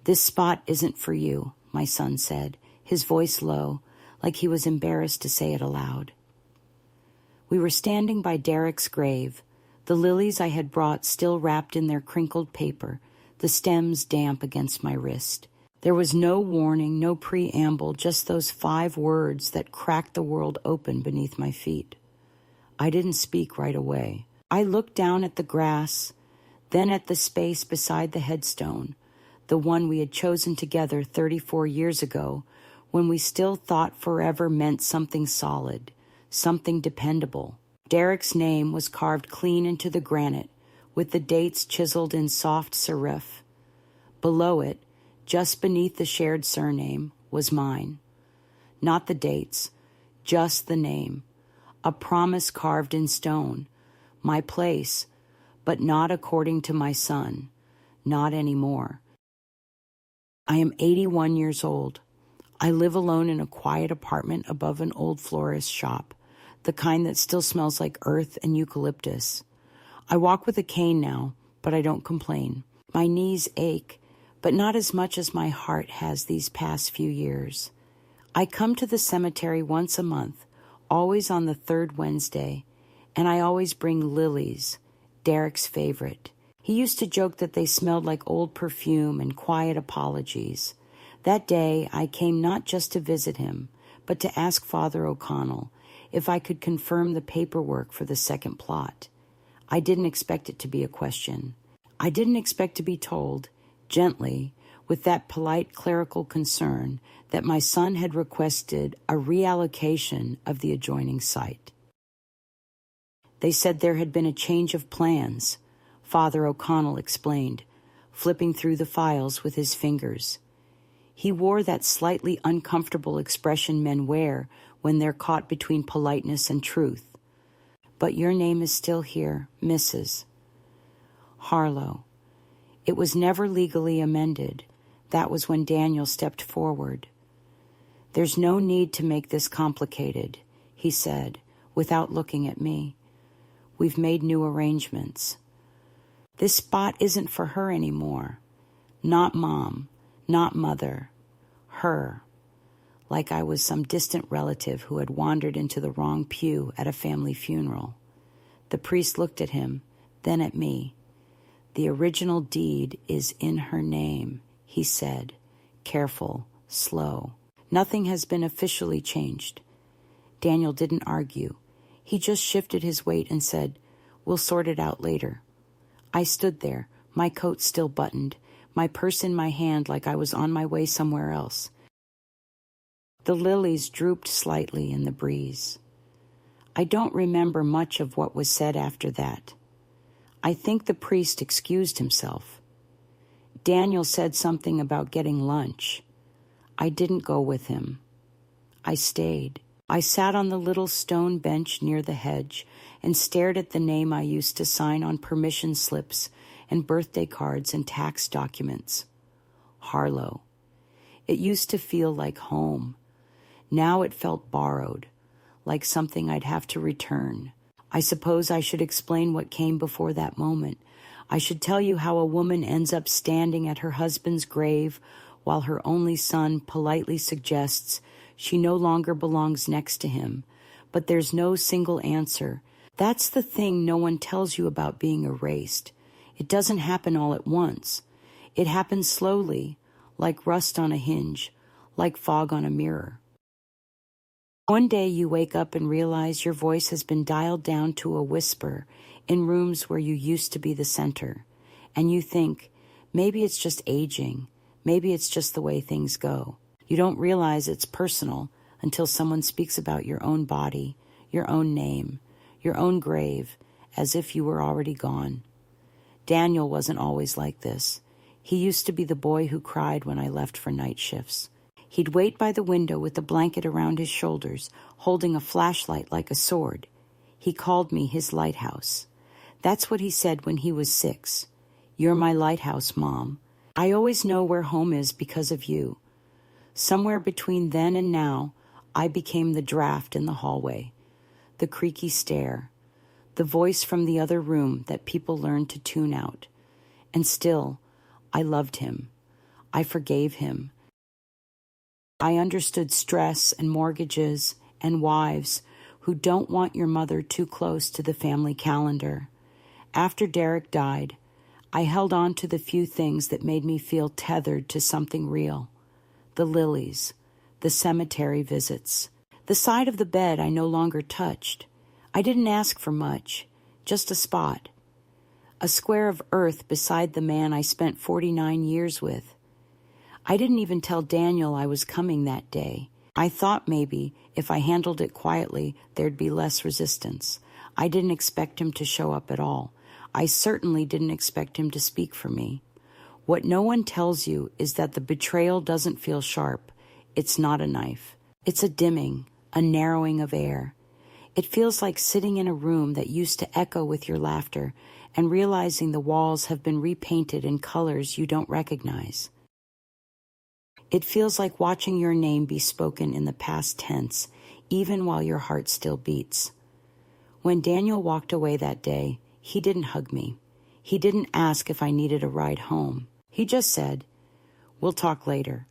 "This spot isn't for you," my son said, his voice low, like he was embarrassed to say it aloud. We were standing by Derek's grave, the lilies I had brought still wrapped in their crinkled paper, the stems damp against my wrist. There was no warning, no preamble, just those 5 words that cracked the world open beneath my feet. I didn't speak right away. I looked down at the grass, then at the space beside the headstone, the one we had chosen together 34 years ago, when we still thought forever meant something solid, something dependable. Derek's name was carved clean into the granite, with the dates chiseled in soft serif. Below it, just beneath the shared surname, was mine. Not the dates, just the name. A promise carved in stone. My place, but not according to my son. Not anymore. I am 81 years old. I live alone in a quiet apartment above an old florist shop, the kind that still smells like earth and eucalyptus. I walk with a cane now, but I don't complain. My knees ache, but not as much as my heart has these past few years. I come to the cemetery once a month, always on the 3rd Wednesday, and I always bring lilies, Derek's favorite. He used to joke that they smelled like old perfume and quiet apologies. That day, I came not just to visit him, but to ask Father O'Connell if I could confirm the paperwork for the second plot. I didn't expect it to be a question. I didn't expect to be told, gently, with that polite clerical concern, that my son had requested a reallocation of the adjoining site. They said there had been a change of plans, Father O'Connell explained, flipping through the files with his fingers. He wore that slightly uncomfortable expression men wear when they're caught between politeness and truth. But your name is still here, Mrs. Harlow. It was never legally amended. That was when Daniel stepped forward. There's no need to make this complicated, he said, without looking at me. We've made new arrangements. This spot isn't for her anymore. Not Mom, not Mother. Her. Like I was some distant relative who had wandered into the wrong pew at a family funeral. The priest looked at him, then at me. The original deed is in her name, he said, careful, slow. Nothing has been officially changed. Daniel didn't argue. He just shifted his weight and said, "We'll sort it out later." I stood there, my coat still buttoned, my purse in my hand like I was on my way somewhere else. The lilies drooped slightly in the breeze. I don't remember much of what was said after that. I think the priest excused himself. Daniel said something about getting lunch. I didn't go with him. I stayed. I sat on the little stone bench near the hedge and stared at the name I used to sign on permission slips and birthday cards and tax documents. Harlow. It used to feel like home. Now it felt borrowed, like something I'd have to return. I suppose I should explain what came before that moment. I should tell you how a woman ends up standing at her husband's grave while her only son politely suggests she no longer belongs next to him. But there's no single answer. That's the thing no one tells you about being erased. It doesn't happen all at once. It happens slowly, like rust on a hinge, like fog on a mirror. One day you wake up and realize your voice has been dialed down to a whisper in rooms where you used to be the center. And you think, maybe it's just aging. Maybe it's just the way things go. You don't realize it's personal until someone speaks about your own body, your own name, your own grave, as if you were already gone. Daniel wasn't always like this. He used to be the boy who cried when I left for night shifts. He'd wait by the window with the blanket around his shoulders, holding a flashlight like a sword. He called me his lighthouse. That's what he said when he was 6. "You're my lighthouse, Mom. I always know where home is because of you." Somewhere between then and now, I became the draft in the hallway, the creaky stair, the voice from the other room that people learned to tune out. And still, I loved him. I forgave him. I understood stress and mortgages and wives who don't want your mother too close to the family calendar. After Derek died, I held on to the few things that made me feel tethered to something real. The lilies, the cemetery visits, the side of the bed I no longer touched. I didn't ask for much, just a spot. A square of earth beside the man I spent 49 years with. I didn't even tell Daniel I was coming that day. I thought maybe if I handled it quietly, there'd be less resistance. I didn't expect him to show up at all. I certainly didn't expect him to speak for me. What no one tells you is that the betrayal doesn't feel sharp. It's not a knife. It's a dimming, a narrowing of air. It feels like sitting in a room that used to echo with your laughter and realizing the walls have been repainted in colors you don't recognize. It feels like watching your name be spoken in the past tense, even while your heart still beats. When Daniel walked away that day, he didn't hug me. He didn't ask if I needed a ride home. He just said, "We'll talk later,"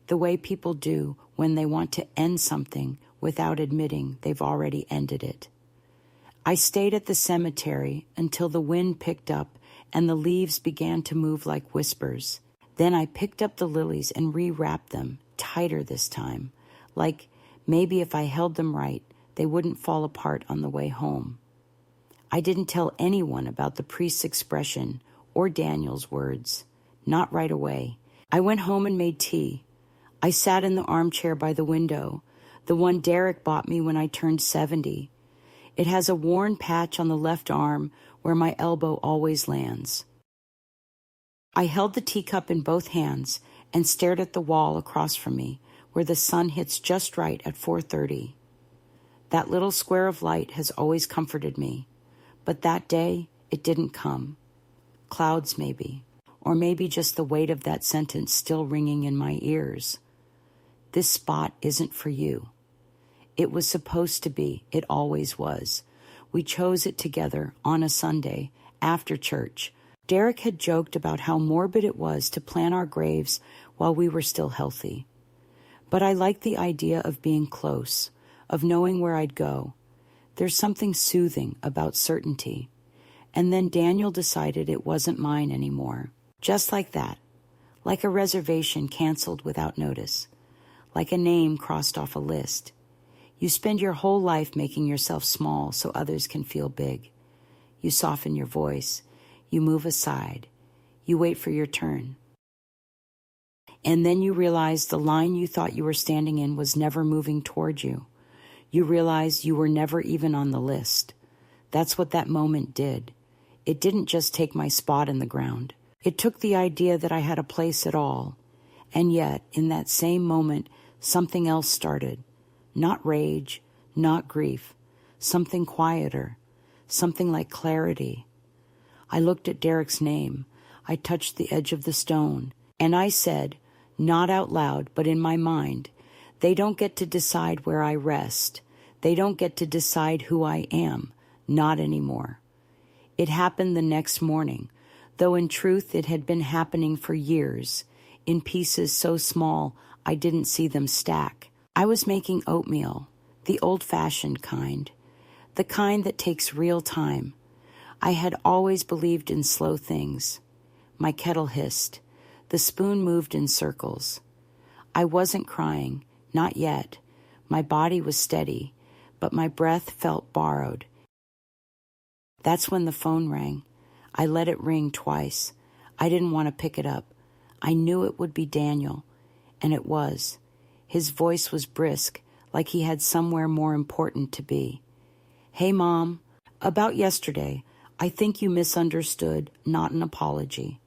the way people do when they want to end something without admitting they've already ended it. I stayed at the cemetery until the wind picked up and the leaves began to move like whispers. Then I picked up the lilies and rewrapped them, tighter this time, like maybe if I held them right, they wouldn't fall apart on the way home. I didn't tell anyone about the priest's expression or Daniel's words. Not right away. I went home and made tea. I sat in the armchair by the window, the one Derek bought me when I turned 70. It has a worn patch on the left arm where my elbow always lands. I held the teacup in both hands and stared at the wall across from me, where the sun hits just right at 4:30. That little square of light has always comforted me, but that day it didn't come. Clouds maybe, or maybe just the weight of that sentence still ringing in my ears. This spot isn't for you. It was supposed to be. It always was. We chose it together on a Sunday after church. Derek had joked about how morbid it was to plan our graves while we were still healthy. But I liked the idea of being close, of knowing where I'd go. There's something soothing about certainty. And then Daniel decided it wasn't mine anymore. Just like that. Like a reservation canceled without notice. Like a name crossed off a list. You spend your whole life making yourself small so others can feel big. You soften your voice. You move aside. You wait for your turn. And then you realize the line you thought you were standing in was never moving toward you. You realize you were never even on the list. That's what that moment did. It didn't just take my spot in the ground. It took the idea that I had a place at all. And yet, in that same moment, something else started. Not rage, not grief. Something quieter. Something like clarity. I looked at Derek's name. I touched the edge of the stone. And I said, not out loud, but in my mind, they don't get to decide where I rest. They don't get to decide who I am. Not anymore. It happened the next morning, though in truth it had been happening for years, in pieces so small I didn't see them stack. I was making oatmeal, the old-fashioned kind, the kind that takes real time. I had always believed in slow things. My kettle hissed. The spoon moved in circles. I wasn't crying, not yet. My body was steady, but my breath felt borrowed. That's when the phone rang. I let it ring twice. I didn't want to pick it up. I knew it would be Daniel, and it was. His voice was brisk, like he had somewhere more important to be. "Hey, Mom. About yesterday, I think you misunderstood, not an apology.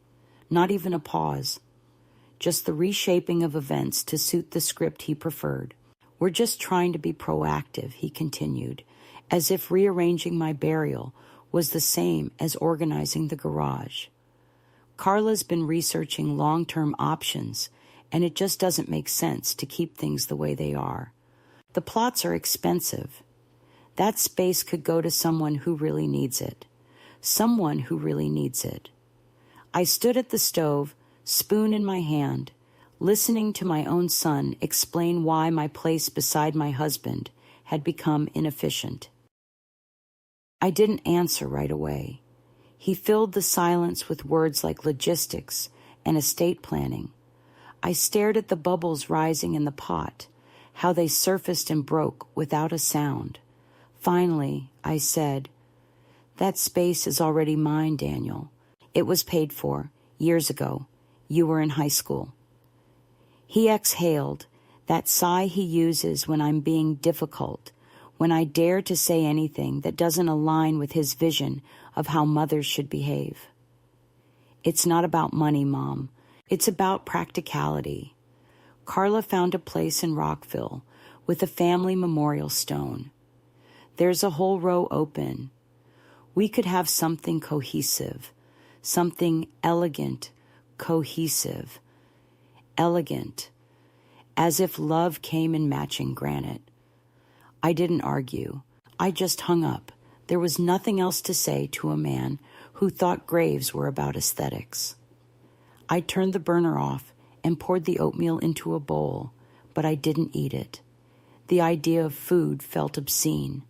Not even a pause. Just the reshaping of events to suit the script he preferred. We're just trying to be proactive," he continued, as if rearranging my burial was the same as organizing the garage. "Carla's been researching long-term options, and it just doesn't make sense to keep things the way they are. The plots are expensive. That space could go to someone who really needs it. Someone who really needs it." I stood at the stove, spoon in my hand, listening to my own son explain why my place beside my husband had become inefficient. I didn't answer right away. He filled the silence with words like logistics and estate planning. I stared at the bubbles rising in the pot, how they surfaced and broke without a sound. Finally, I said, "That space is already mine, Daniel. It was paid for, years ago. You were in high school." He exhaled, that sigh he uses when I'm being difficult, when I dare to say anything that doesn't align with his vision of how mothers should behave. "It's not about money, Mom. It's about practicality." Carla found a place in Rockville with a family memorial stone. There's a whole row open. We could have something cohesive, something elegant, cohesive, elegant, as if love came in matching granite. I didn't argue. I just hung up. There was nothing else to say to a man who thought graves were about aesthetics. I turned the burner off and poured the oatmeal into a bowl, but I didn't eat it. The idea of food felt obscene.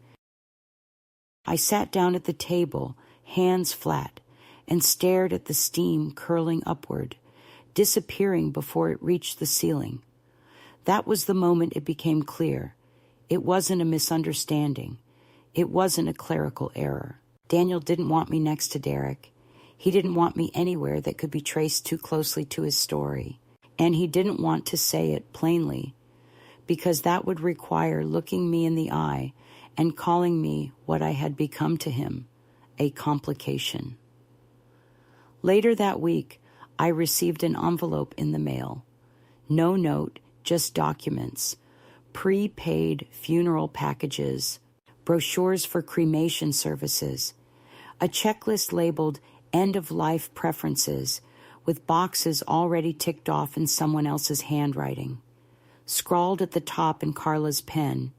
I sat down at the table, hands flat, and stared at the steam curling upward, disappearing before it reached the ceiling. That was the moment it became clear. It wasn't a misunderstanding. It wasn't a clerical error. Daniel didn't want me next to Derek. He didn't want me anywhere that could be traced too closely to his story. And he didn't want to say it plainly, because that would require looking me in the eye and calling me what I had become to him, a complication. Later that week, I received an envelope in the mail. No note, just documents, prepaid funeral packages, brochures for cremation services, a checklist labeled end-of-life preferences with boxes already ticked off in someone else's handwriting. Scrawled at the top in Carla's pen,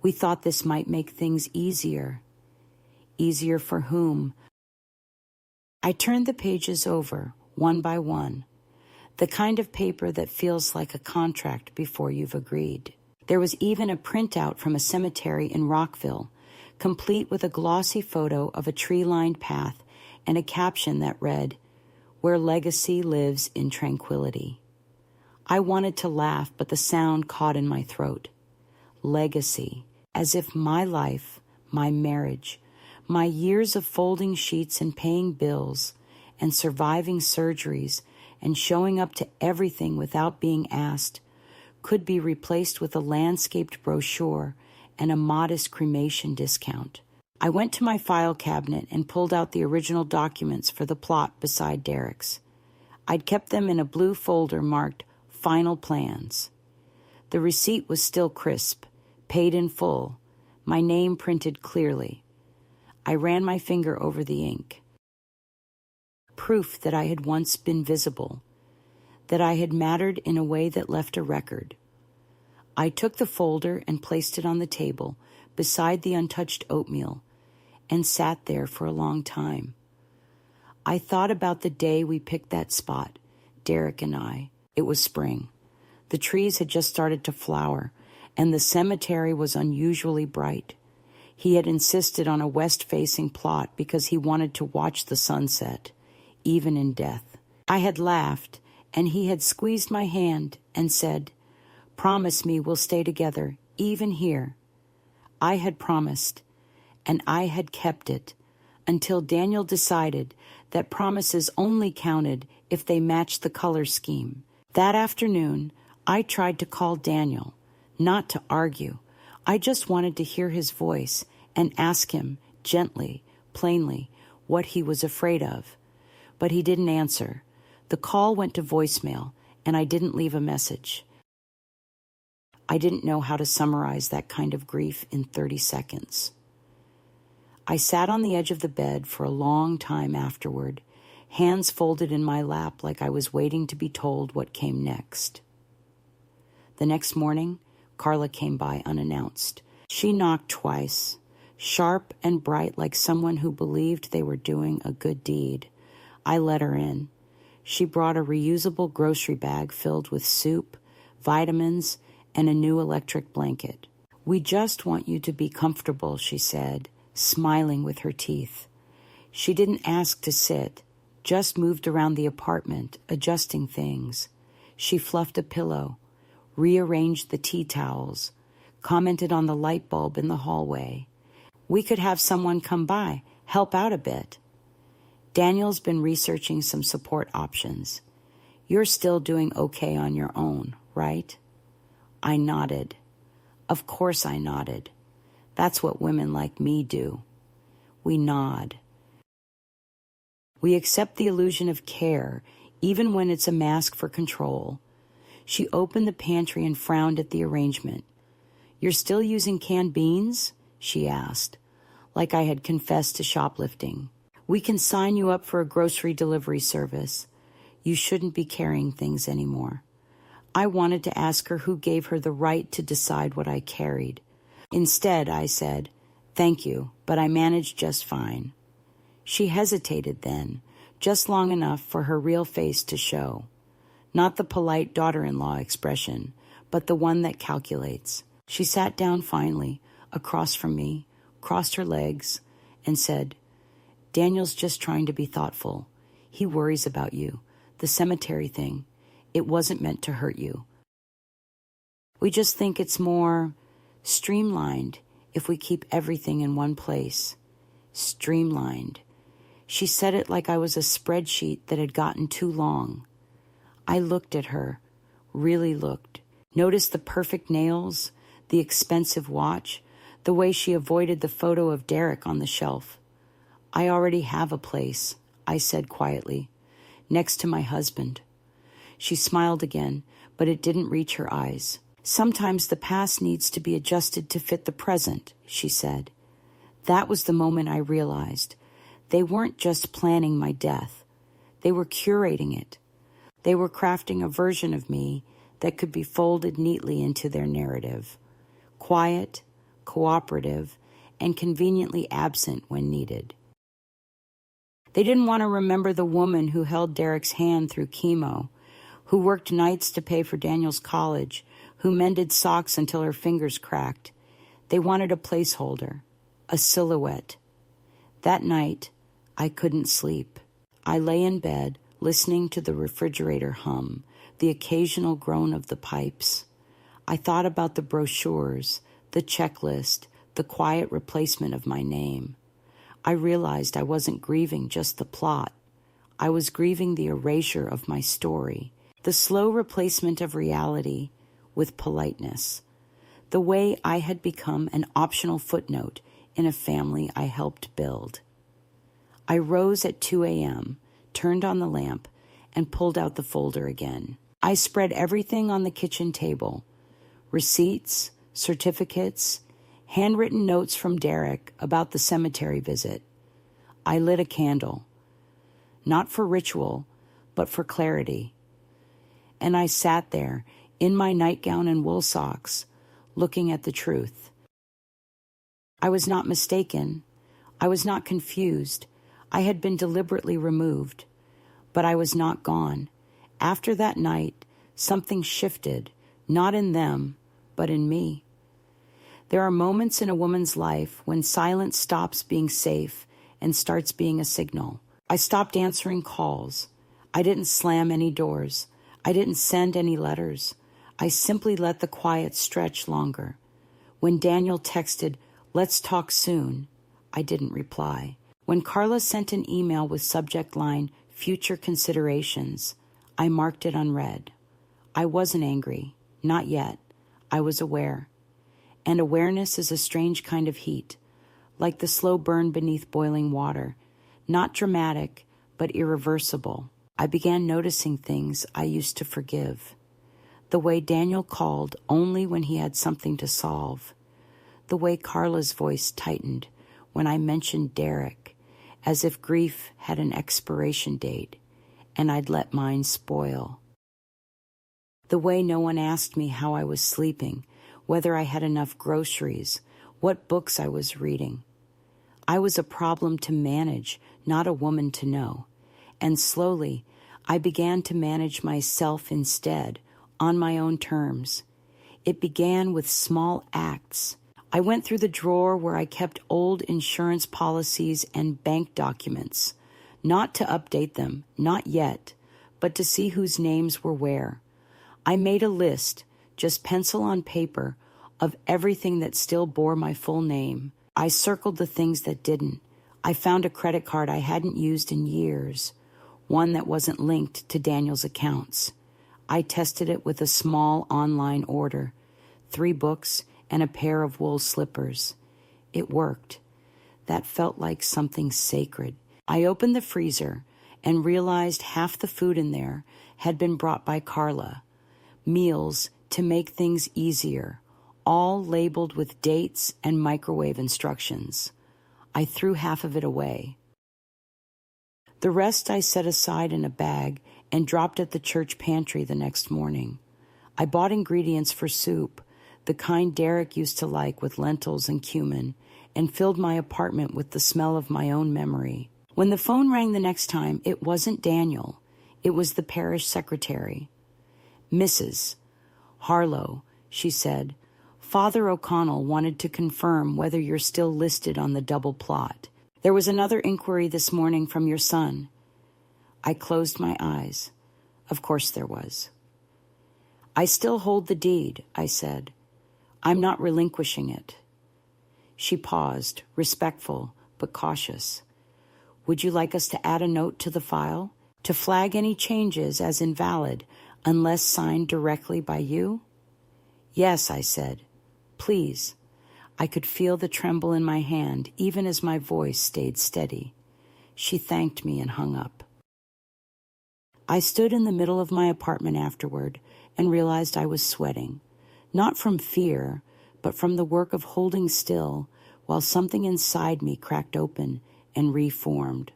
"We thought this might make things easier." Easier for whom? I turned the pages over, one by one, the kind of paper that feels like a contract before you've agreed. There was even a printout from a cemetery in Rockville, complete with a glossy photo of a tree-lined path and a caption that read, "Where legacy lives in tranquility." I wanted to laugh, but the sound caught in my throat. Legacy, as if my life, my marriage, my years of folding sheets and paying bills and surviving surgeries and showing up to everything without being asked could be replaced with a landscaped brochure and a modest cremation discount. I went to my file cabinet and pulled out the original documents for the plot beside Derek's. I'd kept them in a blue folder marked Final Plans. The receipt was still crisp, paid in full, my name printed clearly. I ran my finger over the ink. Proof that I had once been visible, that I had mattered in a way that left a record. I took the folder and placed it on the table beside the untouched oatmeal and sat there for a long time. I thought about the day we picked that spot, Derek and I. It was spring. The trees had just started to flower, and the cemetery was unusually bright. He had insisted on a west-facing plot because he wanted to watch the sunset, even in death. I had laughed, and he had squeezed my hand and said, "Promise me we'll stay together, even here." I had promised, and I had kept it, until Daniel decided that promises only counted if they matched the color scheme. That afternoon, I tried to call Daniel, not to argue. I just wanted to hear his voice and ask him, gently, plainly, what he was afraid of. But he didn't answer. The call went to voicemail, and I didn't leave a message. I didn't know how to summarize that kind of grief in 30 seconds. I sat on the edge of the bed for a long time afterward, hands folded in my lap like I was waiting to be told what came next. The next morning, Carla came by unannounced. She knocked twice, sharp and bright like someone who believed they were doing a good deed. I let her in. She brought a reusable grocery bag filled with soup, vitamins, and a new electric blanket. "We just want you to be comfortable," she said, smiling with her teeth. She didn't ask to sit, just moved around the apartment, adjusting things. She fluffed a pillow, rearranged the tea towels, commented on the light bulb in the hallway. "We could have someone come by, help out a bit." "Daniel's been researching some support options. You're still doing okay on your own, right?" I nodded. Of course I nodded. That's what women like me do. We nod. We accept the illusion of care, even when it's a mask for control. She opened the pantry and frowned at the arrangement. "You're still using canned beans?" she asked, like I had confessed to shoplifting. "We can sign you up for a grocery delivery service. You shouldn't be carrying things anymore." I wanted to ask her who gave her the right to decide what I carried. Instead, I said, "Thank you, but I managed just fine." She hesitated then, just long enough for her real face to show. Not the polite daughter-in-law expression, but the one that calculates. She sat down finally, across from me, crossed her legs, and said, "Daniel's just trying to be thoughtful. He worries about you. The cemetery thing. It wasn't meant to hurt you. We just think it's more streamlined if we keep everything in one place." Streamlined. She said it like I was a spreadsheet that had gotten too long. I looked at her, really looked, noticed the perfect nails, the expensive watch, the way she avoided the photo of Derek on the shelf. "I already have a place," I said quietly, "next to my husband." She smiled again, but it didn't reach her eyes. "Sometimes the past needs to be adjusted to fit the present," she said. That was the moment I realized. They weren't just planning my death. They were curating it. They were crafting a version of me that could be folded neatly into their narrative. Quiet, cooperative, and conveniently absent when needed. They didn't want to remember the woman who held Derek's hand through chemo, who worked nights to pay for Daniel's college, who mended socks until her fingers cracked. They wanted a placeholder, a silhouette. That night, I couldn't sleep. I lay in bed, listening to the refrigerator hum, the occasional groan of the pipes. I thought about the brochures, the checklist, the quiet replacement of my name. I realized I wasn't grieving just the plot. I was grieving the erasure of my story, the slow replacement of reality with politeness, the way I had become an optional footnote in a family I helped build. I rose at 2 a.m., turned on the lamp, and pulled out the folder again. I spread everything on the kitchen table: receipts, certificates, handwritten notes from Derek about the cemetery visit. I lit a candle, not for ritual, but for clarity. And I sat there, in my nightgown and wool socks, looking at the truth. I was not mistaken. I was not confused. I had been deliberately removed. But I was not gone. After that night, something shifted, not in them, but in me. There are moments in a woman's life when silence stops being safe and starts being a signal. I stopped answering calls. I didn't slam any doors. I didn't send any letters. I simply let the quiet stretch longer. When Daniel texted, "Let's talk soon," I didn't reply. When Carla sent an email with subject line, "Future considerations," I marked it unread. I wasn't angry. Not yet. I was aware. And awareness is a strange kind of heat, like the slow burn beneath boiling water. Not dramatic, but irreversible. I began noticing things I used to forgive. The way Daniel called only when he had something to solve. The way Carla's voice tightened when I mentioned Derek, as if grief had an expiration date, and I'd let mine spoil. The way no one asked me how I was sleeping, whether I had enough groceries, what books I was reading. I was a problem to manage, not a woman to know. And slowly, I began to manage myself instead, on my own terms. It began with small acts. I went through the drawer where I kept old insurance policies and bank documents, not to update them, not yet, but to see whose names were where. I made a list, just pencil on paper, of everything that still bore my full name. I circled the things that didn't. I found a credit card I hadn't used in years, one that wasn't linked to Daniel's accounts. I tested it with a small online order, 3 books and a pair of wool slippers. It worked. That felt like something sacred. I opened the freezer and realized half the food in there had been brought by Carla. Meals to make things easier, all labeled with dates and microwave instructions. I threw half of it away. The rest I set aside in a bag and dropped at the church pantry the next morning. I bought ingredients for soup, the kind Derek used to like with lentils and cumin, and filled my apartment with the smell of my own memory. When the phone rang the next time, it wasn't Daniel. It was the parish secretary. "Mrs. Harlow," she said, "Father O'Connell wanted to confirm whether you're still listed on the double plot. There was another inquiry this morning from your son." I closed my eyes. Of course there was. "I still hold the deed," I said. "I'm not relinquishing it." She paused, respectful but cautious. "Would you like us to add a note to the file, to flag any changes as invalid unless signed directly by you?" "Yes," I said. "Please." I could feel the tremble in my hand even as my voice stayed steady. She thanked me and hung up. I stood in the middle of my apartment afterward and realized I was sweating, not from fear, but from the work of holding still while something inside me cracked open and reformed.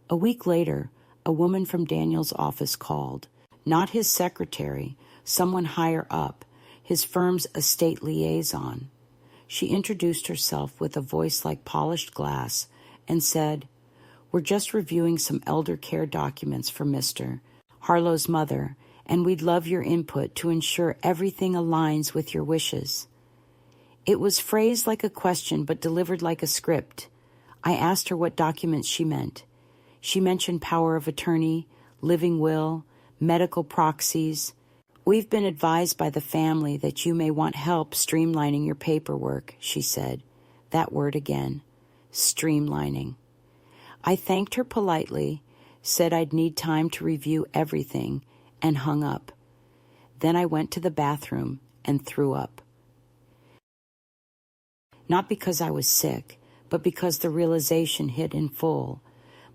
A week later, a woman from Daniel's office called, not his secretary, someone higher up, his firm's estate liaison. She introduced herself with a voice like polished glass and said, "We're just reviewing some elder care documents for Mr. Harlow's mother, and we'd love your input to ensure everything aligns with your wishes." It was phrased like a question but delivered like a script. I asked her what documents she meant. She mentioned power of attorney, living will, medical proxies. "We've been advised by the family that you may want help streamlining your paperwork," she said. That word again, streamlining. I thanked her politely, said I'd need time to review everything, and hung up. Then I went to the bathroom and threw up. Not because I was sick, but because the realization hit in full.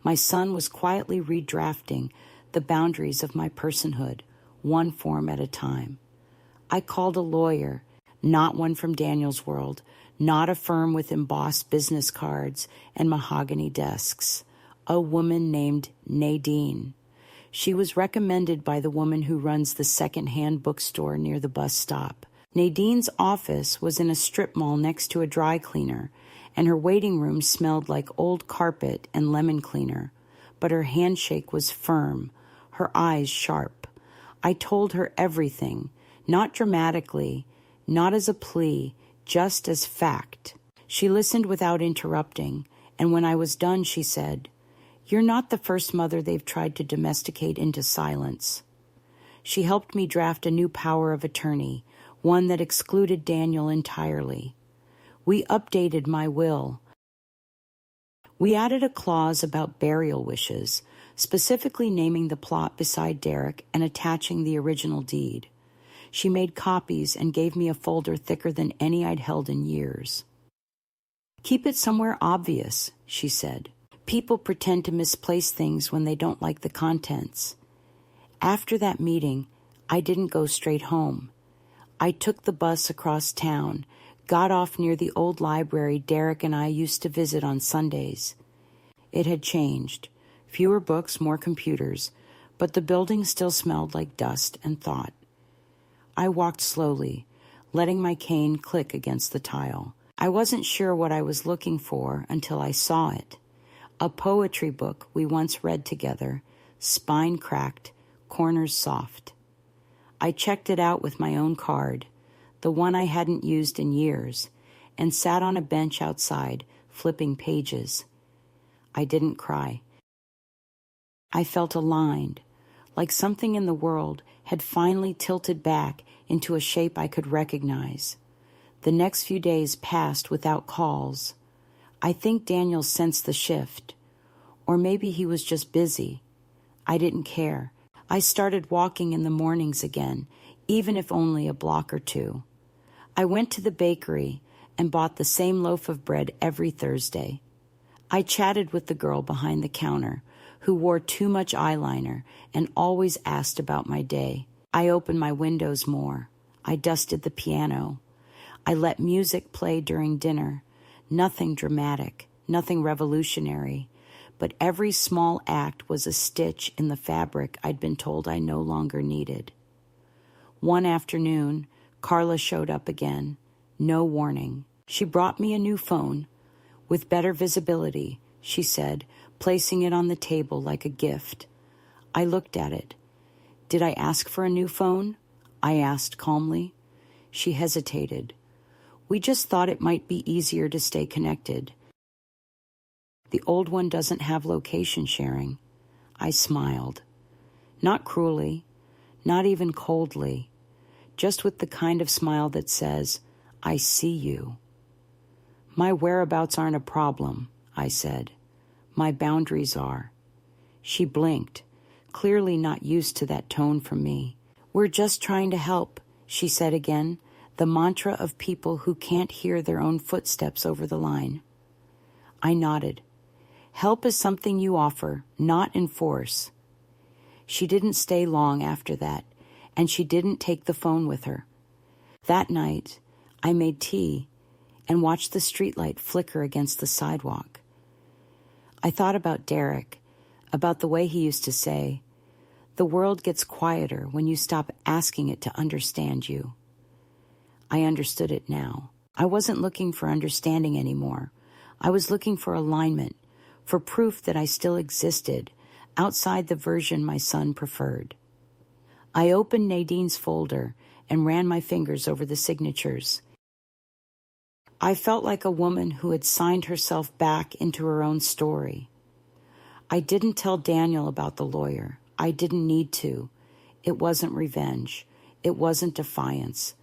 My son was quietly redrafting the boundaries of my personhood, one form at a time. I called a lawyer, not one from Daniel's world, not a firm with embossed business cards and mahogany desks. A woman named Nadine. She was recommended by the woman who runs the second-hand bookstore near the bus stop. Nadine's office was in a strip mall next to a dry cleaner, and her waiting room smelled like old carpet and lemon cleaner, but her handshake was firm, her eyes sharp. I told her everything, not dramatically, not as a plea, just as fact. She listened without interrupting, and when I was done, she said, "You're not the first mother they've tried to domesticate into silence." She helped me draft a new power of attorney, one that excluded Daniel entirely. We updated my will. We added a clause about burial wishes, specifically naming the plot beside Derek and attaching the original deed. She made copies and gave me a folder thicker than any I'd held in years. "Keep it somewhere obvious," she said. "People pretend to misplace things when they don't like the contents." After that meeting, I didn't go straight home. I took the bus across town, got off near the old library Derek and I used to visit on Sundays. It had changed. Fewer books, more computers, but the building still smelled like dust and thought. I walked slowly, letting my cane click against the tile. I wasn't sure what I was looking for until I saw it. A poetry book we once read together, spine cracked, corners soft. I checked it out with my own card, the one I hadn't used in years, and sat on a bench outside, flipping pages. I didn't cry. I felt aligned, like something in the world had finally tilted back into a shape I could recognize. The next few days passed without calls. I think Daniel sensed the shift, or maybe he was just busy. I didn't care. I started walking in the mornings again, even if only a block or two. I went to the bakery and bought the same loaf of bread every Thursday. I chatted with the girl behind the counter, who wore too much eyeliner and always asked about my day. I opened my windows more. I dusted the piano. I let music play during dinner. Nothing dramatic, nothing revolutionary, but every small act was a stitch in the fabric I'd been told I no longer needed. One afternoon, Carla showed up again. No warning. She brought me a new phone. With better visibility, she said, placing it on the table like a gift. I looked at it. Did I ask for a new phone? I asked calmly. She hesitated. We just thought it might be easier to stay connected. The old one doesn't have location sharing. I smiled. Not cruelly, not even coldly, just with the kind of smile that says, I see you. My whereabouts aren't a problem, I said. My boundaries are. She blinked, clearly not used to that tone from me. We're just trying to help, she said again, the mantra of people who can't hear their own footsteps over the line. I nodded. Help is something you offer, not enforce. She didn't stay long after that, and she didn't take the phone with her. That night, I made tea and watched the streetlight flicker against the sidewalk. I thought about Derek, about the way he used to say, the world gets quieter when you stop asking it to understand you. I understood it now. I wasn't looking for understanding anymore. I was looking for alignment, for proof that I still existed, outside the version my son preferred. I opened Nadine's folder and ran my fingers over the signatures. I felt like a woman who had signed herself back into her own story. I didn't tell Daniel about the lawyer. I didn't need to. It wasn't revenge. It wasn't defiance.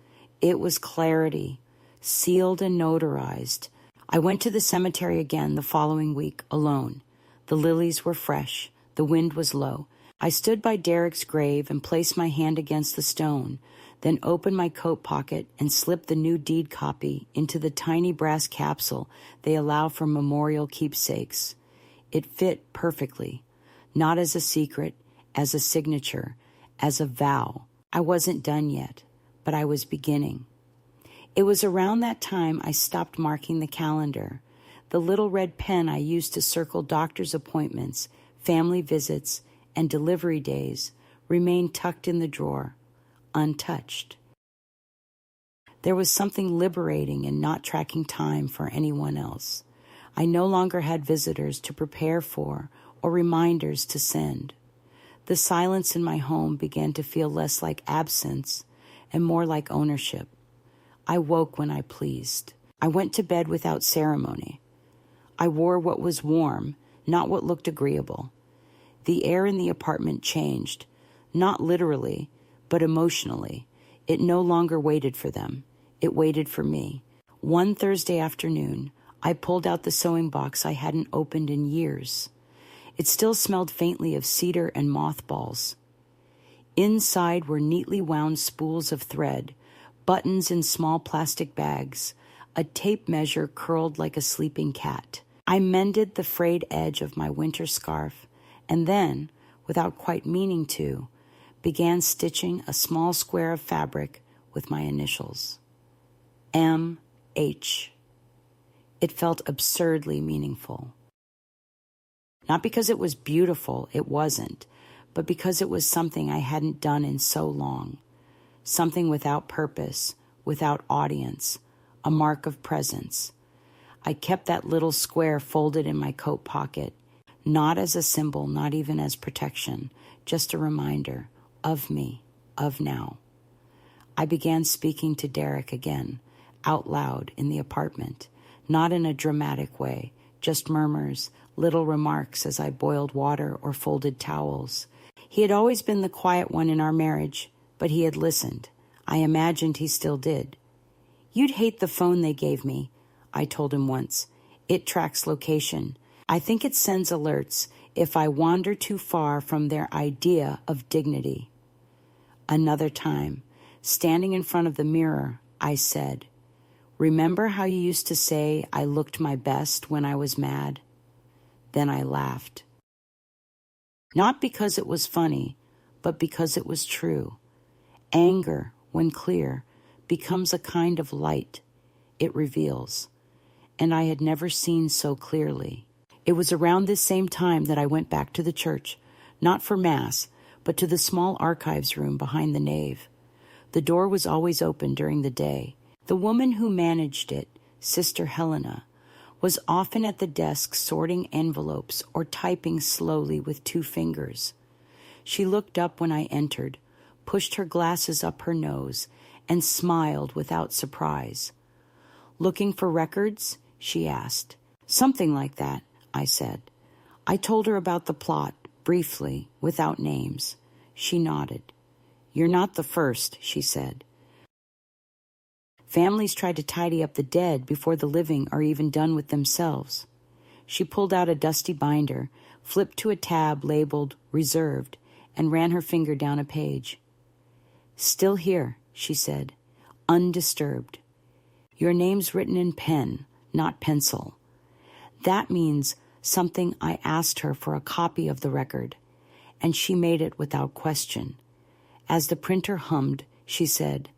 It was clarity, sealed and notarized. I went to the cemetery again the following week, alone. The lilies were fresh. The wind was low. I stood by Derek's grave and placed my hand against the stone, then opened my coat pocket and slipped the new deed copy into the tiny brass capsule they allow for memorial keepsakes. It fit perfectly, not as a secret, as a signature, as a vow. I wasn't done yet, but I was beginning. It was around that time I stopped marking the calendar. The little red pen I used to circle doctor's appointments, family visits, and delivery days remained tucked in the drawer, untouched. There was something liberating in not tracking time for anyone else. I no longer had visitors to prepare for or reminders to send. The silence in my home began to feel less like absence and more like ownership. I woke when I pleased. I went to bed without ceremony. I wore what was warm, not what looked agreeable. The air in the apartment changed, not literally, but emotionally. It no longer waited for them. It waited for me. One Thursday afternoon, I pulled out the sewing box I hadn't opened in years. It still smelled faintly of cedar and mothballs. Inside were neatly wound spools of thread, buttons in small plastic bags, a tape measure curled like a sleeping cat. I mended the frayed edge of my winter scarf, and then, without quite meaning to, began stitching a small square of fabric with my initials. M.H. It felt absurdly meaningful. Not because it was beautiful, it wasn't, but because it was something I hadn't done in so long. Something without purpose, without audience, a mark of presence. I kept that little square folded in my coat pocket, Not as a symbol, not even as protection, just a reminder of me, of now. I began speaking to Derek again, out loud in the apartment, not in a dramatic way, just murmurs, little remarks as I boiled water or folded towels. He had always been the quiet one in our marriage, but he had listened. I imagined he still did. "You'd hate the phone they gave me," I told him once. "It tracks location. I think it sends alerts if I wander too far from their idea of dignity." Another time, standing in front of the mirror, I said, "Remember how you used to say I looked my best when I was mad?" Then I laughed. Not because it was funny, but because it was true. Anger, when clear, becomes a kind of light. It reveals. And I had never seen so clearly. It was around this same time that I went back to the church, not for Mass, but to the small archives room behind the nave. The door was always open during the day. The woman who managed it, Sister Helena, was often at the desk sorting envelopes or typing slowly with 2 fingers. She looked up when I entered, pushed her glasses up her nose, and smiled without surprise. "Looking for records?" she asked. "Something like that," I said. I told her about the plot, briefly, without names. She nodded. "You're not the first," she said. "Families try to tidy up the dead before the living are even done with themselves." She pulled out a dusty binder, flipped to a tab labeled Reserved, and ran her finger down a page. "Still here," she said, "undisturbed. Your name's written in pen, not pencil. That means something. I asked her for a copy of the record, and she made it without question. As the printer hummed, she said,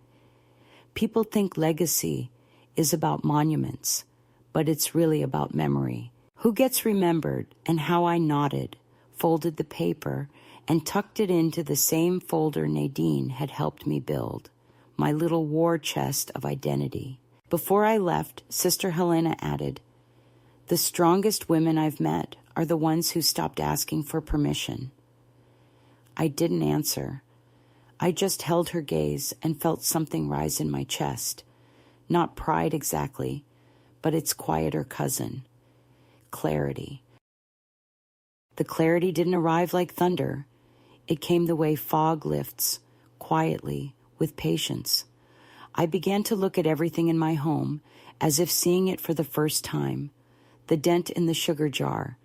"People think legacy is about monuments, but it's really about memory. Who gets remembered?" And how I nodded, folded the paper, and tucked it into the same folder Nadine had helped me build, my little war chest of identity. Before I left, Sister Helena added, "The strongest women I've met are the ones who stopped asking for permission." I didn't answer. I just held her gaze and felt something rise in my chest. Not pride exactly, but its quieter cousin. Clarity. The clarity didn't arrive like thunder. It came the way fog lifts, quietly, with patience. I began to look at everything in my home as if seeing it for the first time. The dent in the sugar jar,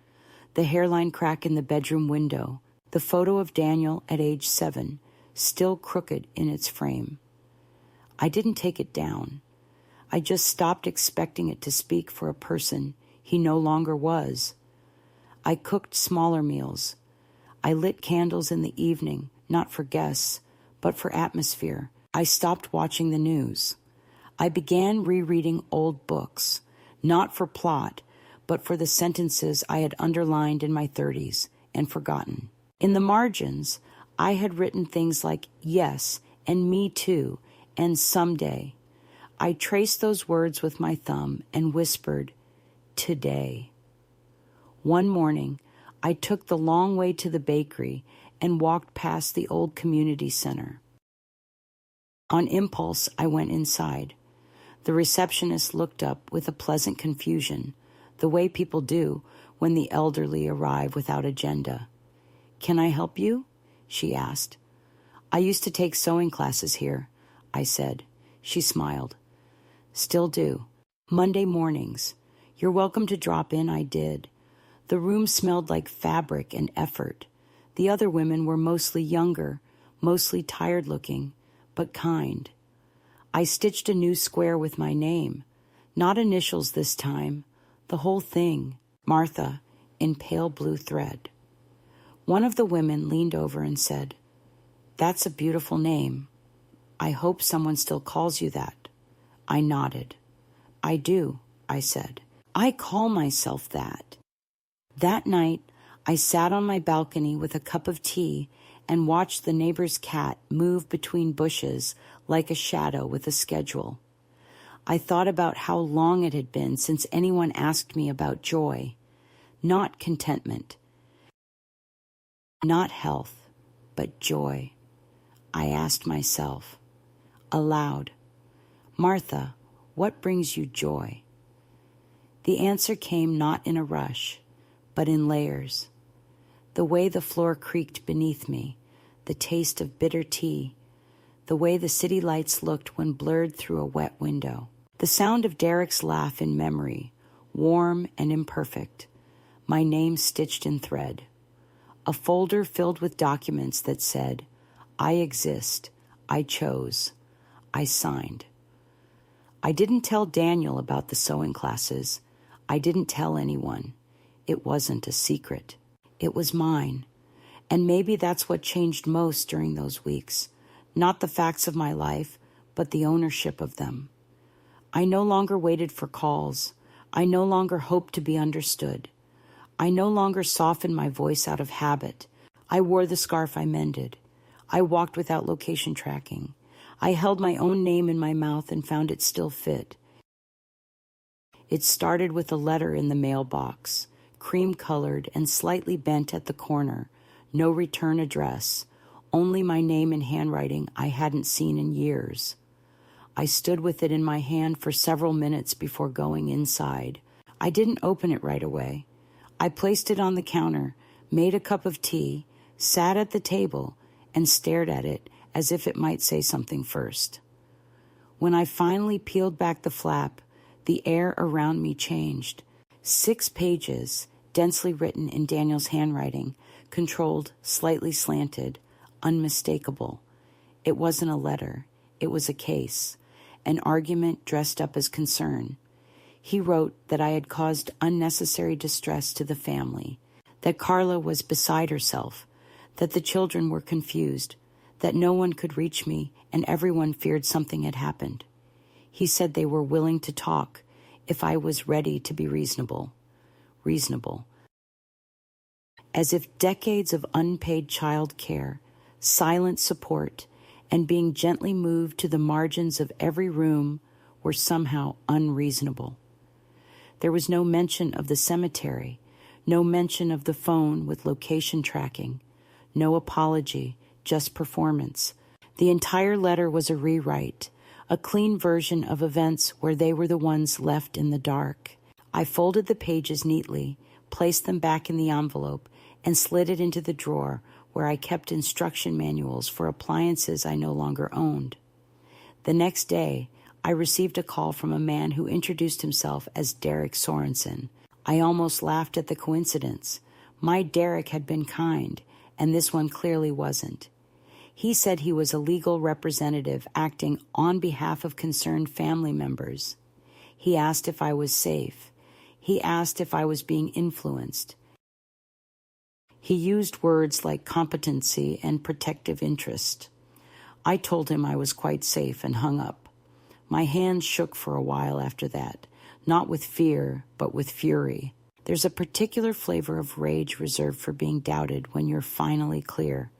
the hairline crack in the bedroom window, the photo of Daniel at age 7, still crooked in its frame. I didn't take it down. I just stopped expecting it to speak for a person he no longer was. I cooked smaller meals. I lit candles in the evening, not for guests, but for atmosphere. I stopped watching the news. I began rereading old books, not for plot, but for the sentences I had underlined in my 30s and forgotten. In the margins, I had written things like "yes" and "me too" and "someday." I traced those words with my thumb and whispered, "today." One morning, I took the long way to the bakery and walked past the old community center. On impulse, I went inside. The receptionist looked up with a pleasant confusion, the way people do when the elderly arrive without agenda. "Can I help you?" she asked. "I used to take sewing classes here," I said. She smiled. "Still do. Monday mornings. You're welcome to drop in." I did. The room smelled like fabric and effort. The other women were mostly younger, mostly tired-looking, but kind. I stitched a new square with my name. Not initials this time. The whole thing, Martha, in pale blue thread. One of the women leaned over and said, "That's a beautiful name. I hope someone still calls you that." I nodded. "I do," I said. "I call myself that." That night, I sat on my balcony with a cup of tea and watched the neighbor's cat move between bushes like a shadow with a schedule. I thought about how long it had been since anyone asked me about joy, not contentment, Not health, but joy. I asked myself, aloud, Martha, what brings you joy? The answer came not in a rush, but in layers. The way the floor creaked beneath me, the taste of bitter tea, the way the city lights looked when blurred through a wet window, the sound of Derek's laugh in memory, warm and imperfect, my name stitched in thread, a folder filled with documents that said, I exist, I chose, I signed. I didn't tell Daniel about the sewing classes. I didn't tell anyone. It wasn't a secret. It was mine. And maybe that's what changed most during those weeks. Not the facts of my life, but the ownership of them. I no longer waited for calls. I no longer hoped to be understood. I no longer softened my voice out of habit. I wore the scarf I mended. I walked without location tracking. I held my own name in my mouth and found it still fit. It started with a letter in the mailbox, cream-colored and slightly bent at the corner, no return address, only my name in handwriting I hadn't seen in years. I stood with it in my hand for several minutes before going inside. I didn't open it right away. I placed it on the counter, made a cup of tea, sat at the table, and stared at it as if it might say something first. When I finally peeled back the flap, the air around me changed. 6 pages, densely written in Daniel's handwriting, controlled, slightly slanted, unmistakable. It wasn't a letter. It was a case, an argument dressed up as concern. He wrote that I had caused unnecessary distress to the family, that Carla was beside herself, that the children were confused, that no one could reach me and everyone feared something had happened. He said they were willing to talk if I was ready to be reasonable. Reasonable. As if decades of unpaid child care, silent support, and being gently moved to the margins of every room were somehow unreasonable. There was no mention of the cemetery, no mention of the phone with location tracking, no apology, just performance. The entire letter was a rewrite, a clean version of events where they were the ones left in the dark. I folded the pages neatly, placed them back in the envelope, and slid it into the drawer where I kept instruction manuals for appliances I no longer owned. The next day, I received a call from a man who introduced himself as Derek Sorensen. I almost laughed at the coincidence. My Derek had been kind, and this one clearly wasn't. He said he was a legal representative acting on behalf of concerned family members. He asked if I was safe. He asked if I was being influenced. He used words like competency and protective interest. I told him I was quite safe and hung up. My hands shook for a while after that, not with fear, but with fury. There's a particular flavor of rage reserved for being doubted when you're finally clear.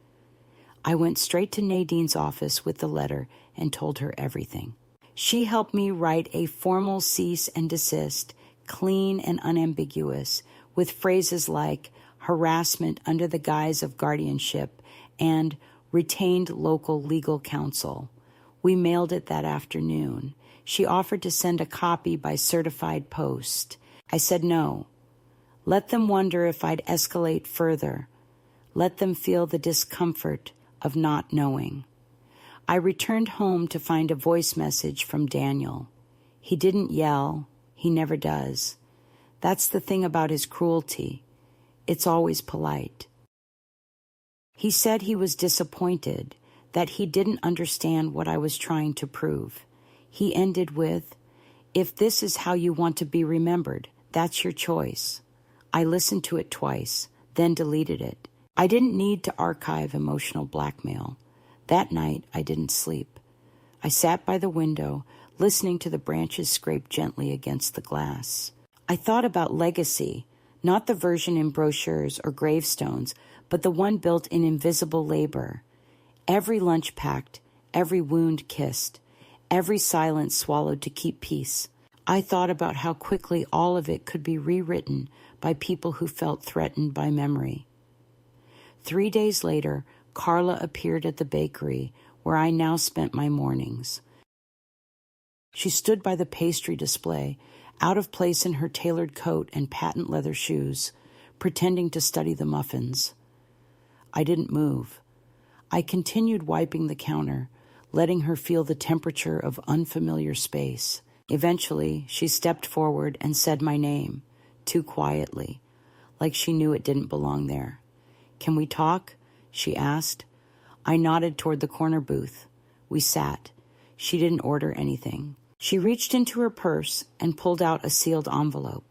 I went straight to Nadine's office with the letter and told her everything. She helped me write a formal cease and desist, clean and unambiguous, with phrases like harassment under the guise of guardianship and retained local legal counsel. We mailed it that afternoon. She offered to send a copy by certified post. I said no. Let them wonder if I'd escalate further. Let them feel the discomfort of not knowing. I returned home to find a voice message from Daniel. He didn't yell. He never does. That's the thing about his cruelty. It's always polite. He said he was disappointed, that he didn't understand what I was trying to prove. He ended with, "If this is how you want to be remembered, that's your choice." I listened to it twice, then deleted it. I didn't need to archive emotional blackmail. That night, I didn't sleep. I sat by the window, listening to the branches scrape gently against the glass. I thought about legacy, not the version in brochures or gravestones, but the one built in invisible labor. Every lunch packed, every wound kissed, every silence swallowed to keep peace. I thought about how quickly all of it could be rewritten by people who felt threatened by memory. 3 days later, Carla appeared at the bakery where I now spent my mornings. She stood by the pastry display, out of place in her tailored coat and patent leather shoes, pretending to study the muffins. I didn't move. I continued wiping the counter, letting her feel the temperature of unfamiliar space. Eventually, she stepped forward and said my name, too quietly, like she knew it didn't belong there. "Can we talk?" she asked. I nodded toward the corner booth. We sat. She didn't order anything. She reached into her purse and pulled out a sealed envelope.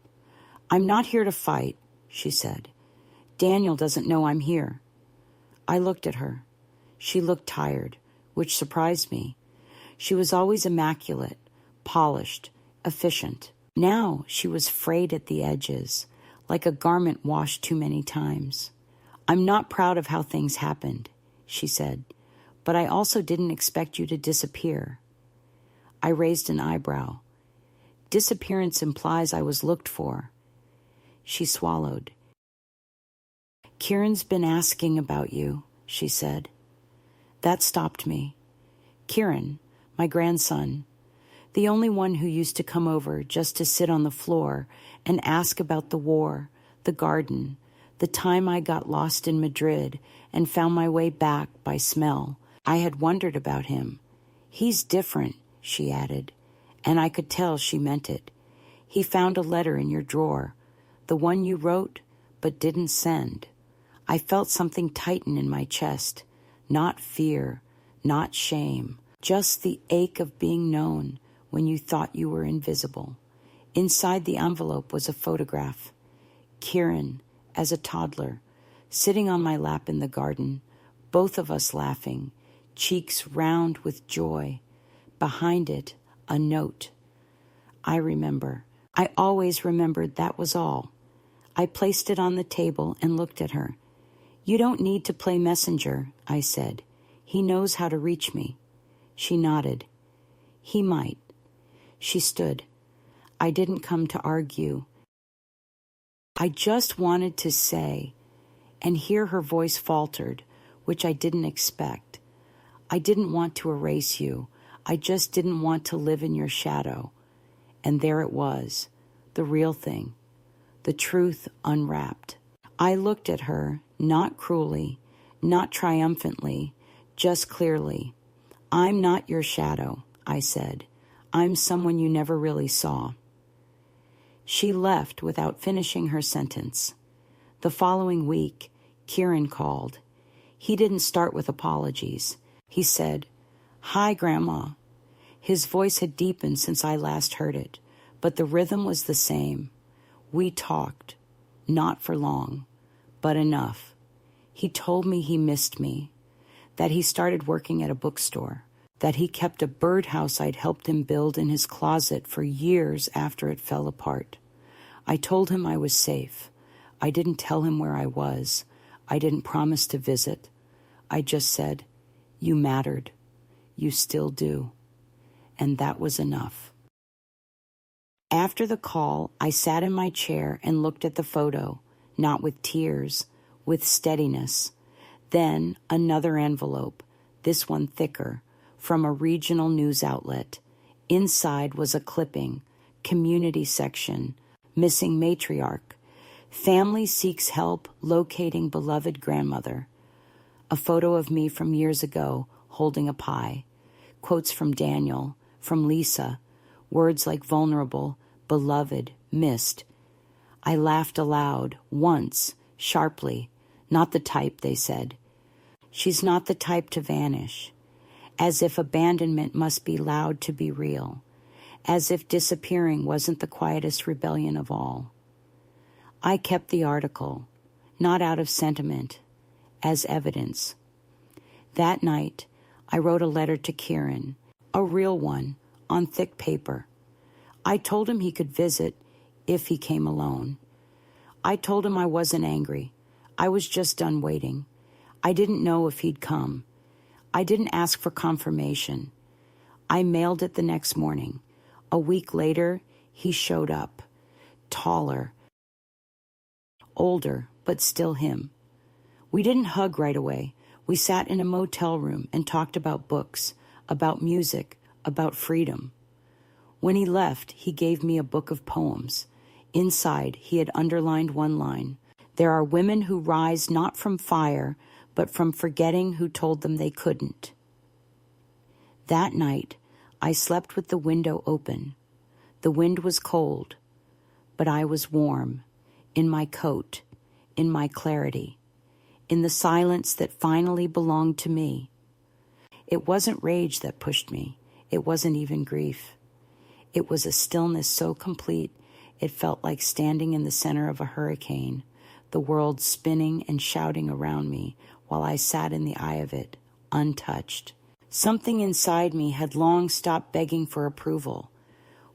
"I'm not here to fight," she said. "Daniel doesn't know I'm here." I looked at her. She looked tired, which surprised me. She was always immaculate, polished, efficient. Now she was frayed at the edges, like a garment washed too many times. "I'm not proud of how things happened," she said, "but I also didn't expect you to disappear." I raised an eyebrow. Disappearance implies I was looked for. She swallowed. "Kieran's been asking about you," she said. That stopped me. Kieran, my grandson, the only one who used to come over just to sit on the floor and ask about the war, the garden, the time I got lost in Madrid and found my way back by smell. I had wondered about him. "He's different," she added, and I could tell she meant it. "He found a letter in your drawer, the one you wrote but didn't send." I felt something tighten in my chest, not fear, not shame, just the ache of being known when you thought you were invisible. Inside the envelope was a photograph. Kieran, as a toddler, sitting on my lap in the garden, both of us laughing, cheeks round with joy. Behind it, a note. I remember. I always remembered that was all. I placed it on the table and looked at her. "You don't need to play messenger," I said. "He knows how to reach me." She nodded. "He might." She stood. I didn't come to argue. I just wanted to say, and here her voice faltered, which I didn't expect. "I didn't want to erase you. I just didn't want to live in your shadow." And there it was, the real thing, the truth unwrapped. I looked at her, not cruelly, not triumphantly, just clearly. "I'm not your shadow," I said. "I'm someone you never really saw." She left without finishing her sentence. The following week, Kieran called. He didn't start with apologies. He said, "Hi, Grandma." His voice had deepened since I last heard it, but the rhythm was the same. We talked, not for long, but enough. He told me he missed me, that he started working at a bookstore, that he kept a birdhouse I'd helped him build in his closet for years after it fell apart. I told him I was safe. I didn't tell him where I was. I didn't promise to visit. I just said, "You mattered. You still do." And that was enough. After the call, I sat in my chair and looked at the photo, not with tears, with steadiness. Then another envelope, this one thicker, from a regional news outlet. Inside was a clipping, community section, missing matriarch. Family seeks help locating beloved grandmother. A photo of me from years ago holding a pie. Quotes from Daniel, from Lisa, words like vulnerable, beloved, missed. I laughed aloud, once, sharply. Not the type, they said. She's not the type to vanish. As if abandonment must be loud to be real. As if disappearing wasn't the quietest rebellion of all. I kept the article, not out of sentiment, as evidence. That night, I wrote a letter to Kieran, a real one, on thick paper. I told him he could visit if he came alone. I told him I wasn't angry. I was just done waiting. I didn't know if he'd come. I didn't ask for confirmation. I mailed it the next morning. A week later, he showed up. Taller. Older, but still him. We didn't hug right away. We sat in a motel room and talked about books, about music, about freedom. When he left, he gave me a book of poems. Inside, he had underlined one line: "There are women who rise not from fire, but from forgetting who told them they couldn't." That night, I slept with the window open. The wind was cold, but I was warm, in my coat, in my clarity, in the silence that finally belonged to me. It wasn't rage that pushed me. It wasn't even grief. It was a stillness so complete it felt like standing in the center of a hurricane, the world spinning and shouting around me while I sat in the eye of it, untouched. Something inside me had long stopped begging for approval.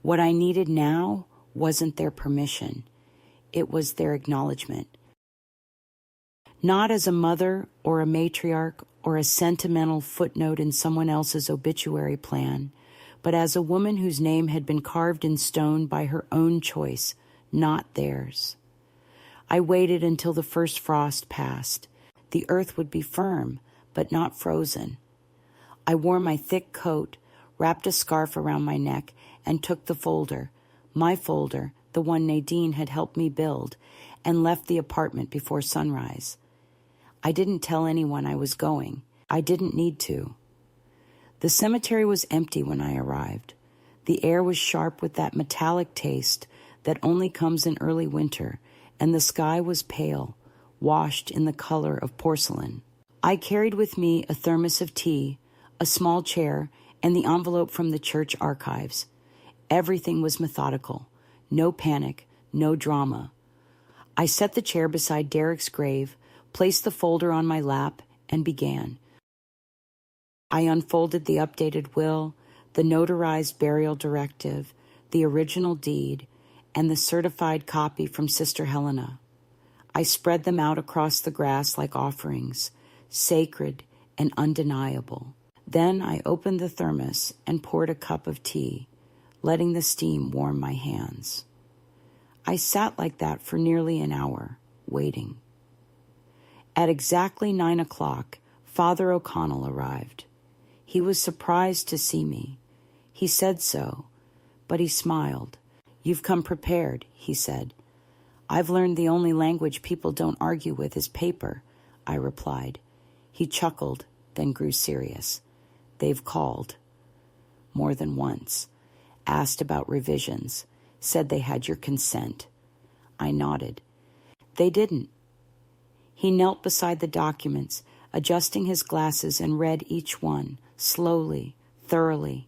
What I needed now wasn't their permission. It was their acknowledgement. Not as a mother or a matriarch or a sentimental footnote in someone else's obituary plan, but as a woman whose name had been carved in stone by her own choice, not theirs. I waited until the first frost passed. The earth would be firm, but not frozen. I wore my thick coat, wrapped a scarf around my neck, and took the folder, my folder, the one Nadine had helped me build, and left the apartment before sunrise. I didn't tell anyone I was going. I didn't need to. The cemetery was empty when I arrived. The air was sharp with that metallic taste that only comes in early winter, and the sky was pale, washed in the color of porcelain. I carried with me a thermos of tea, a small chair, and the envelope from the church archives. Everything was methodical. No panic, no drama. I set the chair beside Derek's grave, placed the folder on my lap, and began. I unfolded the updated will, the notarized burial directive, the original deed, and the certified copy from Sister Helena. I spread them out across the grass like offerings, sacred and undeniable. Then I opened the thermos and poured a cup of tea, letting the steam warm my hands. I sat like that for nearly an hour, waiting. At exactly 9 o'clock, Father O'Connell arrived. He was surprised to see me. He said so, but he smiled. "You've come prepared," he said. "I've learned the only language people don't argue with is paper," I replied. He chuckled, then grew serious. "They've called." More than once. Asked about revisions. Said they had your consent. I nodded. They didn't. He knelt beside the documents, adjusting his glasses, and read each one, slowly, thoroughly.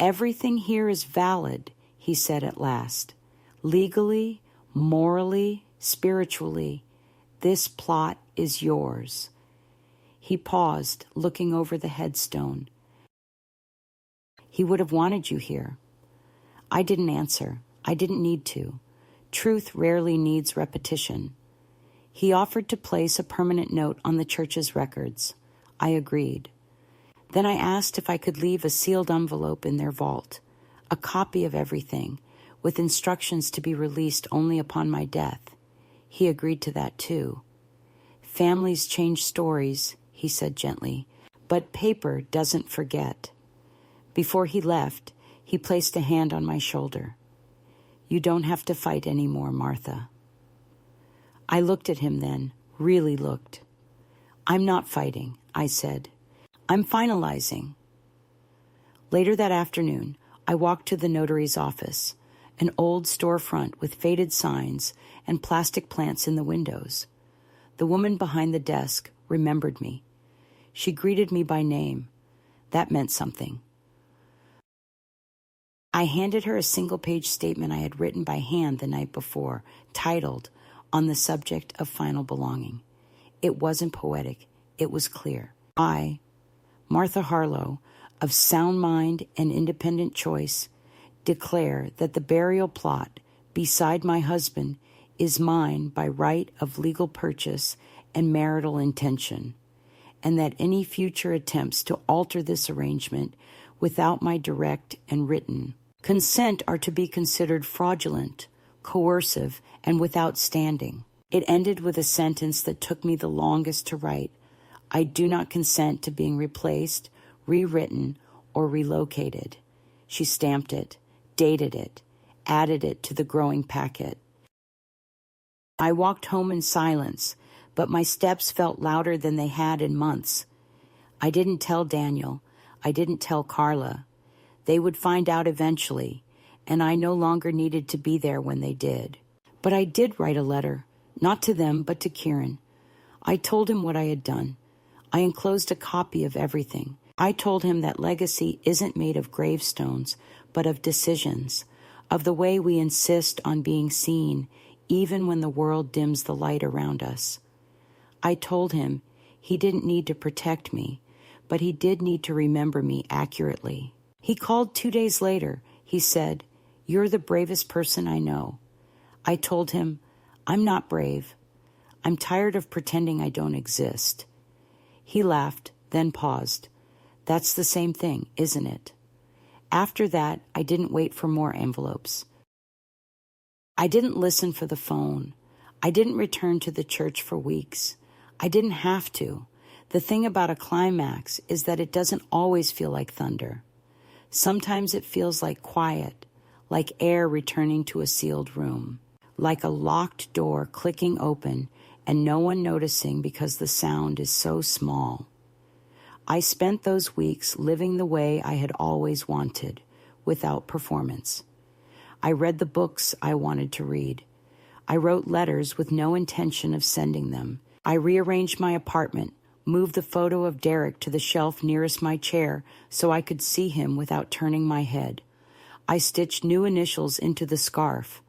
"Everything here is valid," he said at last. "Legally, morally, spiritually, this plot is yours." He paused, looking over the headstone. "He would have wanted you here." I didn't answer. I didn't need to. Truth rarely needs repetition. He offered to place a permanent note on the church's records. I agreed. Then I asked if I could leave a sealed envelope in their vault, a copy of everything, with instructions to be released only upon my death. He agreed to that too. "Families change stories," he said gently, "but paper doesn't forget." Before he left, he placed a hand on my shoulder. "You don't have to fight anymore, Martha." I looked at him then, really looked. "I'm not fighting," I said. "I'm finalizing." Later that afternoon, I walked to the notary's office, an old storefront with faded signs and plastic plants in the windows. The woman behind the desk remembered me. She greeted me by name. That meant something. I handed her a single-page statement I had written by hand the night before, titled, "On the Subject of Final Belonging." It wasn't poetic. It was clear. I, Martha Harlow, of sound mind and independent choice, declare that the burial plot beside my husband is mine by right of legal purchase and marital intention, and that any future attempts to alter this arrangement without my direct and written consent are to be considered fraudulent, coercive, and without standing. It ended with a sentence that took me the longest to write. I do not consent to being replaced, rewritten, or relocated. She stamped it, dated it, added it to the growing packet. I walked home in silence, but my steps felt louder than they had in months. I didn't tell Daniel. I didn't tell Carla. They would find out eventually, and I no longer needed to be there when they did. But I did write a letter, not to them, but to Kieran. I told him what I had done. I enclosed a copy of everything. I told him that legacy isn't made of gravestones, but of decisions, of the way we insist on being seen, even when the world dims the light around us. I told him he didn't need to protect me, but he did need to remember me accurately. He called 2 days later. He said, "You're the bravest person I know." I told him, "I'm not brave. I'm tired of pretending I don't exist." He laughed, then paused. That's the same thing, isn't it? After that, I didn't wait for more envelopes. I didn't listen for the phone. I didn't return to the church for weeks. I didn't have to. The thing about a climax is that it doesn't always feel like thunder. Sometimes it feels like quiet, like air returning to a sealed room, like a locked door clicking open and no one noticing because the sound is so small. I spent those weeks living the way I had always wanted, without performance. I read the books I wanted to read. I wrote letters with no intention of sending them. I rearranged my apartment, moved the photo of Derek to the shelf nearest my chair so I could see him without turning my head. I stitched new initials into the scarf,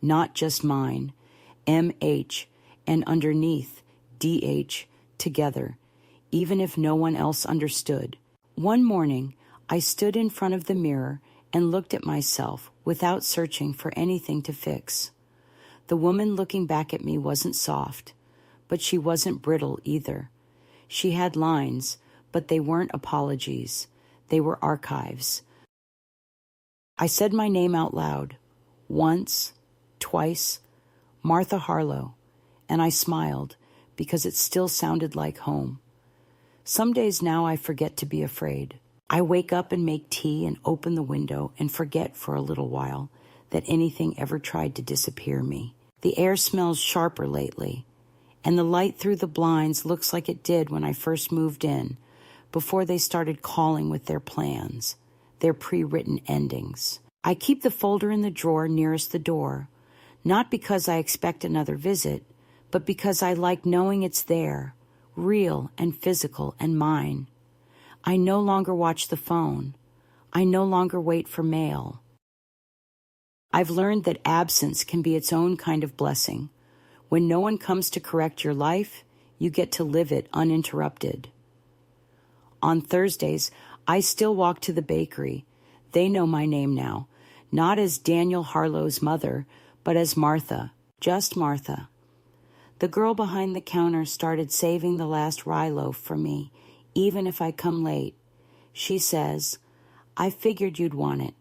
not just mine, MH, and underneath, DH, together, even if no one else understood. One morning, I stood in front of the mirror and looked at myself without searching for anything to fix. The woman looking back at me wasn't soft, but she wasn't brittle either. She had lines, but they weren't apologies. They were archives. I said my name out loud, once, twice, Martha Harlow, and I smiled because it still sounded like home. Some days now I forget to be afraid. I wake up and make tea and open the window and forget for a little while that anything ever tried to disappear me. The air smells sharper lately, and the light through the blinds looks like it did when I first moved in, before they started calling with their plans, their pre-written endings. I keep the folder in the drawer nearest the door, not because I expect another visit, but because I like knowing it's there, real and physical and mine. I no longer watch the phone. I no longer wait for mail. I've learned that absence can be its own kind of blessing. When no one comes to correct your life, you get to live it uninterrupted. On Thursdays, I still walk to the bakery. They know my name now, not as Daniel Harlow's mother, but as Martha, just Martha. The girl behind the counter started saving the last rye loaf for me, even if I come late. She says, "I figured you'd want it,"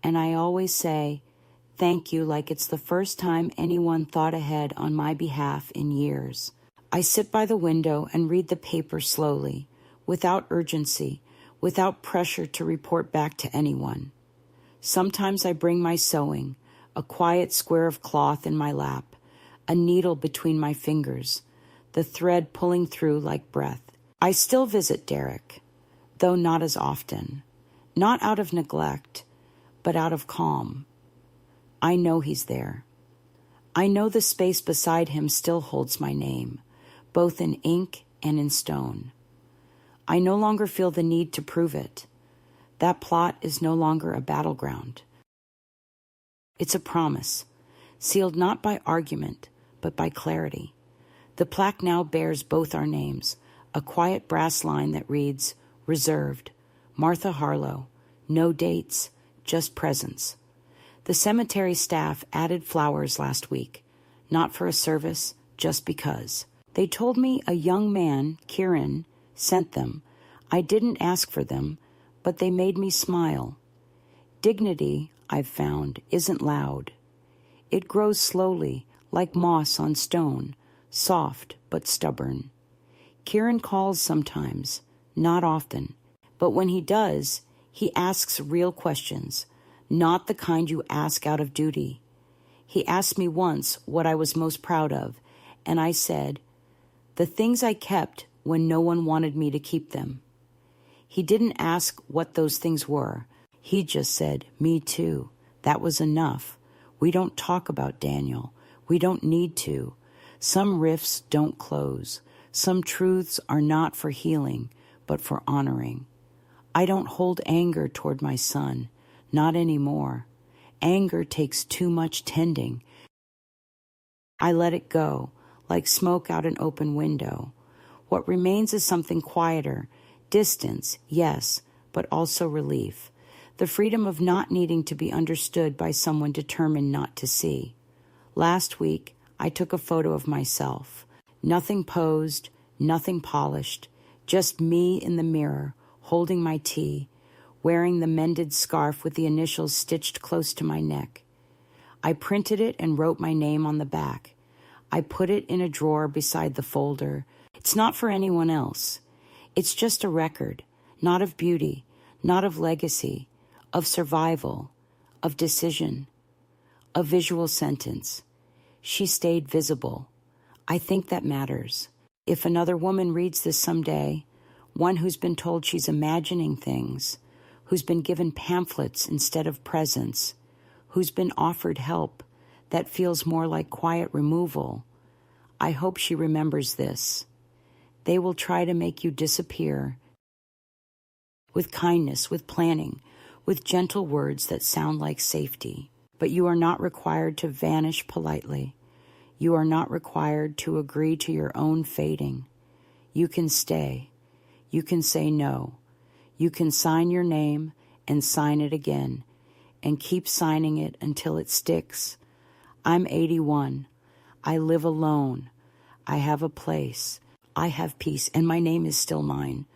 and I always say, "Thank you," like it's the first time anyone thought ahead on my behalf in years. I sit by the window and read the paper slowly, without urgency, without pressure to report back to anyone. Sometimes I bring my sewing, a quiet square of cloth in my lap, a needle between my fingers, the thread pulling through like breath. I still visit Derek, though not as often, not out of neglect, but out of calm. I know he's there. I know the space beside him still holds my name, both in ink and in stone. I no longer feel the need to prove it. That plot is no longer a battleground. It's a promise, sealed not by argument, but by clarity. The plaque now bears both our names, a quiet brass line that reads, "Reserved, Martha Harlow, no dates, just presence." The cemetery staff added flowers last week, not for a service, just because. They told me a young man, Kieran, sent them. I didn't ask for them, but they made me smile. Dignity, I've found, isn't loud. It grows slowly, like moss on stone, soft but stubborn. Kieran calls sometimes, not often, but when he does, he asks real questions, not the kind you ask out of duty. He asked me once what I was most proud of, and I said, the things I kept when no one wanted me to keep them. He didn't ask what those things were. He just said, me too. That was enough. We don't talk about Daniel. We don't need to. Some rifts don't close. Some truths are not for healing, but for honoring. I don't hold anger toward my son, not anymore. Anger takes too much tending. I let it go, like smoke out an open window. What remains is something quieter, distance, yes, but also relief. The freedom of not needing to be understood by someone determined not to see. Last week, I took a photo of myself. Nothing posed, nothing polished, just me in the mirror, holding my tea, wearing the mended scarf with the initials stitched close to my neck. I printed it and wrote my name on the back. I put it in a drawer beside the folder. It's not for anyone else. It's just a record, not of beauty, not of legacy, of survival, of decision, a visual sentence. She stayed visible. I think that matters. If another woman reads this someday, one who's been told she's imagining things, who's been given pamphlets instead of presents, who's been offered help that feels more like quiet removal, I hope she remembers this. They will try to make you disappear with kindness, with planning, with gentle words that sound like safety. But you are not required to vanish politely. You are not required to agree to your own fading. You can stay. You can say no. You can sign your name and sign it again and keep signing it until it sticks. I'm 81. I live alone. I have a place. I have peace, and my name is still mine.